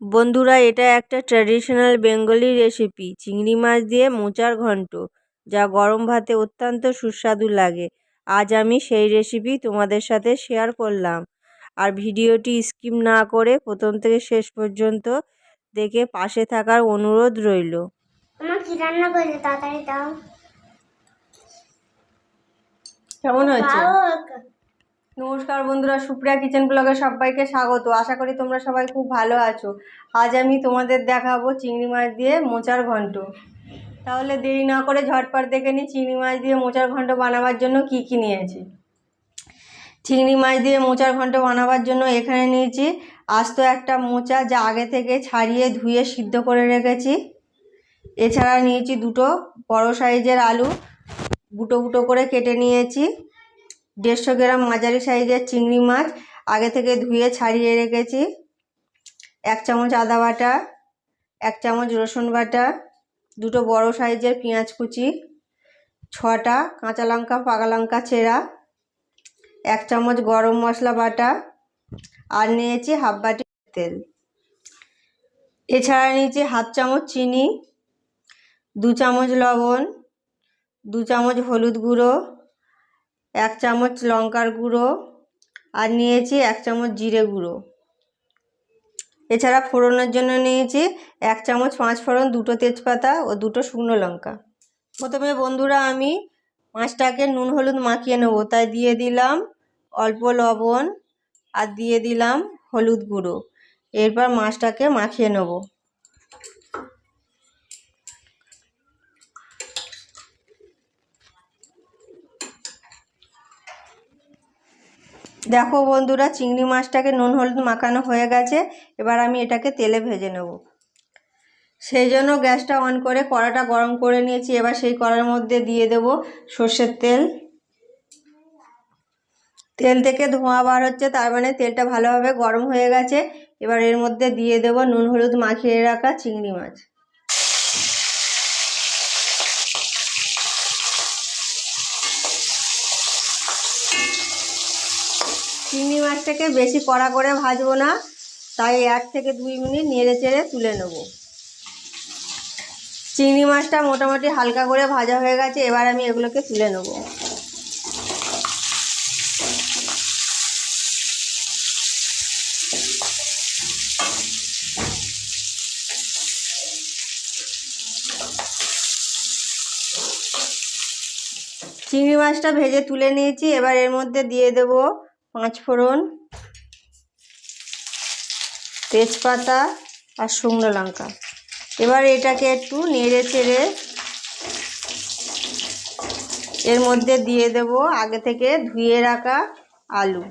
বন্ধুরা, এটা একটা ট্র্যাডিশনাল বেঙ্গলি রেসিপি, চিংড়ি মাছ দিয়ে মোচার ঘন্ট, যা গরম ভাতে অত্যন্ত সুস্বাদু লাগে। আজ আমি সেই রেসিপি তোমাদের সাথে শেয়ার করলাম। আর ভিডিওটি স্কিপ না করে প্রথম থেকে শেষ পর্যন্ত দেখে পাশে থাকার অনুরোধ রইল। আমার কি রান্না করেছে তাড়াতাড়ি দাও। কেমন হয়েছে? নমস্কার বন্ধুরা, সুপ্রিয়া কিচেন ব্লগে সবাইকে স্বাগত। আশা করি তোমরা সবাই খুব ভালো আছো। আজ আমি তোমাদের দেখাবো চিংড়ি মাছ দিয়ে মোচার ঘন্ট। তাহলে দেরি না করে ঝটপট দেখে নিই চিংড়ি মাছ দিয়ে মোচার ঘন্ট বানাবার জন্য কি কি নিয়েছি। চিংড়ি মাছ দিয়ে মোচার ঘন্ট বানাবার জন্য এখানে নিয়েছি আস্ত একটা মোচা, যা আগে থেকে ছাড়িয়ে ধুয়ে সিদ্ধ করে রেখেছি। এছাড়া নিয়েছি দুটো বড় সাইজের আলু, বুটো বুটো করে কেটে নিয়েছি। 150 গ্রাম মাঝারি সাইজের চিংড়ি মাছ আগে থেকে ধুয়ে ছাড়িয়ে রেখেছি। 1 চামচ আদা বাটা, 1 চামচ রসুন বাটা, দুটো বড় সাইজের পেঁয়াজ কুচি, 6টা কাঁচা লঙ্কা পাকা লঙ্কা চেরা, 1 চামচ গরম মশলা বাটা, আর নিয়েছি হাফ বাটি তেল। এছাড়া নিয়েছি হাফ চামচ চিনি, 2 চামচ লবণ, 2 চামচ হলুদ গুঁড়ো, 1 চামচ লঙ্কার গুঁড়ো, আর নিয়েছি 1 চামচ জিরে গুঁড়ো। এছাড়া ফোড়নের জন্য নিয়েছি 1 চামচ 5 ফোড়ন, 2টো তেজপাতা ও 2টো শুকনো লঙ্কা। প্রথমে বন্ধুরা আমি মাছটাকে নুন হলুদ মাখিয়ে নেবো, তাই দিয়ে দিলাম অল্প লবণ আর দিয়ে দিলাম হলুদ গুঁড়ো। এরপর মাছটাকে মাখিয়ে নেব। দেখো বন্ধুরা, চিংড়ি মাছটাকে নুন হলুদ মাখানো হয়ে গেছে। এবার আমি এটাকে তেলে ভেজে নেব। সেই জন্য গ্যাসটা অন করে কড়াটা গরম করে নিয়েছি। এবার সেই কড়ার মধ্যে দিয়ে দেব সর্ষের তেল। তেল থেকে ধোঁয়া বার হচ্ছে, তার মানে তেলটা ভালোভাবে গরম হয়ে গেছে। এবার এর মধ্যে দিয়ে দেব নুন হলুদ মাখিয়ে রাখা চিংড়ি মাছ। চিংড়ি মাছটাকে বেশি কড়া করে ভাজবো না, তাই 1 থেকে 2 মিনিট নেড়ে চেড়ে তুলে নেব। চিংড়ি মাছটা মোটামুটি হালকা করে ভাজা হয়ে গেছে। এবার আমি এগুলোকে তুলে নেব। চিংড়ি মাছটা ভেজে তুলে নিয়েছি। এবার এর মধ্যে দিয়ে দেব 5 ফোড়ন, তেজপাতা আর শুকনো লঙ্কা। এবার এটাকে একটু নেড়ে চেড়ে এর মধ্যে দিয়ে দেব আগে থেকে ধুয়ে রাখা আলু।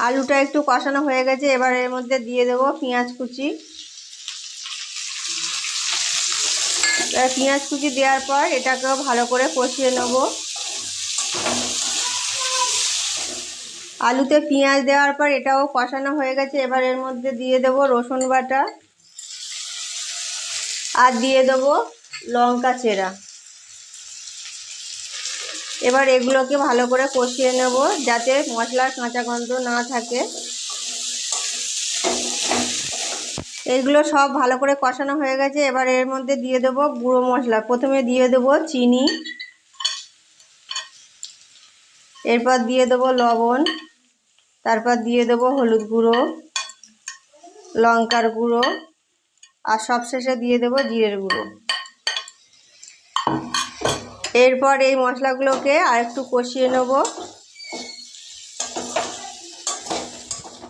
আলুটা একটু কষানো হয়ে গেছে। এবার এর মধ্যে দিয়ে দেব পেঁয়াজ কুচি। পেঁয়াজ কুচি দেওয়ার পর এটাকেও ভালো করে কষিয়ে নেব। আলুতে পেঁয়াজ দেওয়ার পর এটাও কষানো হয়ে গেছে। এবার এর মধ্যে দিয়ে দেব রসুন বাটা আর দিয়ে দেব লঙ্কা চেরা। এবার এগুলোকে ভালো করে কষিয়ে নেব, যাতে মশলার কাঁচা গন্ধ না থাকে। এগুলো সব ভালো করে কষানো হয়ে গেছে। এবার এর মধ্যে দিয়ে দেব গুঁড়ো মশলা। প্রথমে দিয়ে দেব চিনি, এরপর দিয়ে দেব লবণ, তারপর দিয়ে দেব হলুদ গুঁড়ো, লঙ্কার গুঁড়ো, আর সবশেষে দিয়ে দেব জিরের গুঁড়ো। এরপর এই মশলাগুলোকে আর একটু কষিয়ে নেব।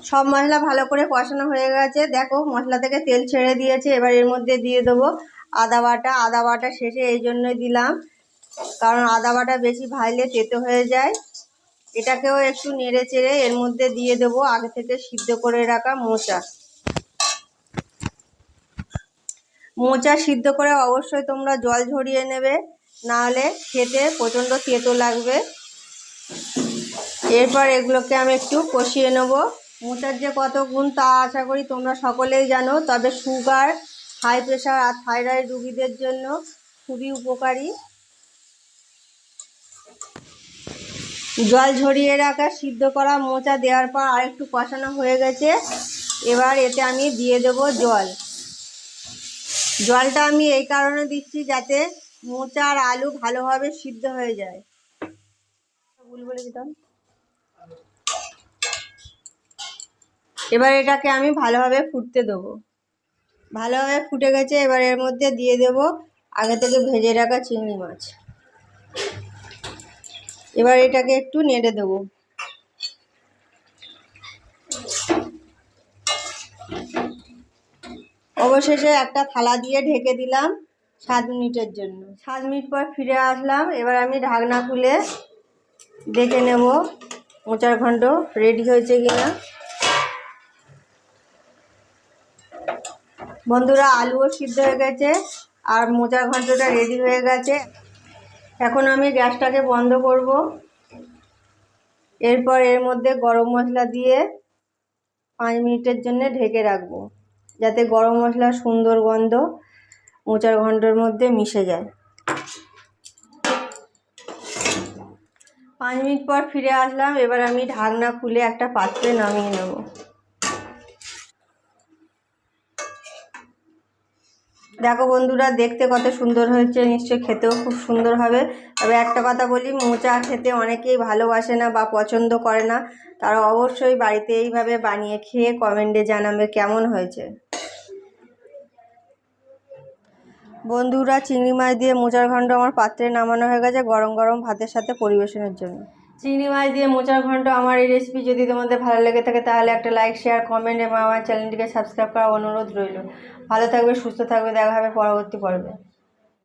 সব মশলা ভালো করে কষানো হয়ে গেছে। দেখো মশলা থেকে তেল ছেড়ে দিয়েছে। এবার এর মধ্যে দিয়ে দেবো আদা বাটা। আদা বাটা শেষে এই জন্যই দিলাম, কারণ আদা বাটা বেশি ভাজলে তেতো হয়ে যায়। এটাকেও একটু নেড়ে চেড়ে এর মধ্যে দিয়ে দেবো আগে থেকে সিদ্ধ করে রাখা মোচা। মোচা সিদ্ধ করে অবশ্যই তোমরা জল ঝরিয়ে নেবে, নাহলে খেতে প্রচণ্ড তেতো লাগবে। এরপর এগুলোকে আমি একটু কষিয়ে নেব। মোচার যে কত গুণ তা আশা করি তোমরা সকলেই জানো, তবে সুগার, হাই প্রেশার আর থাইরয়েড রুগীদের জন্য খুবই উপকারী। জল ঝরিয়ে রাখা সিদ্ধ করা মোচা দেওয়ার পর আর একটু কষানো হয়ে গেছে। এবার এতে আমি দিয়ে দেব জল। জলটা আমি এই কারণে দিচ্ছি যাতে মোচা আর আলু ভালোভাবে সিদ্ধ হয়ে যায়। ভুল বলে দিতাম। এবার এটাকে আমি ভালোভাবে ফুটতে দেবো। ভালোভাবে ফুটে গেছে, এবার এর মধ্যে দিয়ে দেব আগে থেকে ভেজে রাখা চিংড়ি মাছ। এবার এটাকে একটু নেড়ে দেবো। অবশেষে একটা থালা দিয়ে ঢেকে দিলাম 7 মিনিটের জন্য। 7 মিনিট পর ফিরে আসলাম। এবার আমি ঢাকনা খুলে দেখে নেব মোচার ঘন্ট রেডি হয়েছে কিনা। বন্ধুরা, আলুও সিদ্ধ হয়ে গেছে আর মোচার ঘন্টটা রেডি হয়ে গেছে। এখন আমি গ্যাসটাকে বন্ধ করব। এরপর এর মধ্যে গরম মশলা দিয়ে 5 মিনিটের জন্য ঢেকে রাখবো, যাতে গরম মশলার সুন্দর গন্ধ মোচার ঘন্টর মধ্যে মিশে যায়। 5 মিনিট পর ফিরে আসলাম। এবার আমি ঢাকনা খুলে একটা পাত্রে নামিয়ে নেব। দেখো বন্ধুরা, দেখতে কত সুন্দর হয়েছে, নিশ্চয়ই খেতেও খুব সুন্দর হবে। তবে একটা কথা বলি, মোচা খেতে অনেকেই ভালোবাসে না বা পছন্দ করে না, তারা অবশ্যই বাড়িতে এইভাবে বানিয়ে খেয়ে কমেন্টে জানাবে কেমন হয়েছে। বন্ধুরা, চিংড়ি মাছ দিয়ে মোচার ঘন্ট আমার পাত্রে নামানো হয়ে গেছে গরম গরম ভাতের সাথে পরিবেশনের জন্য। চিংড়ি মাছ দিয়ে মোচার ঘন্ট আমার এই রেসিপি যদি তোমাদের ভালো লেগে থাকে তাহলে একটা লাইক, শেয়ার, কমেন্ট এবং আমার চ্যানেলটিকে সাবস্ক্রাইব করার অনুরোধ রইল। ভালো থাকবে, সুস্থ থাকবে, দেখা হবে পরবর্তী পর্বে।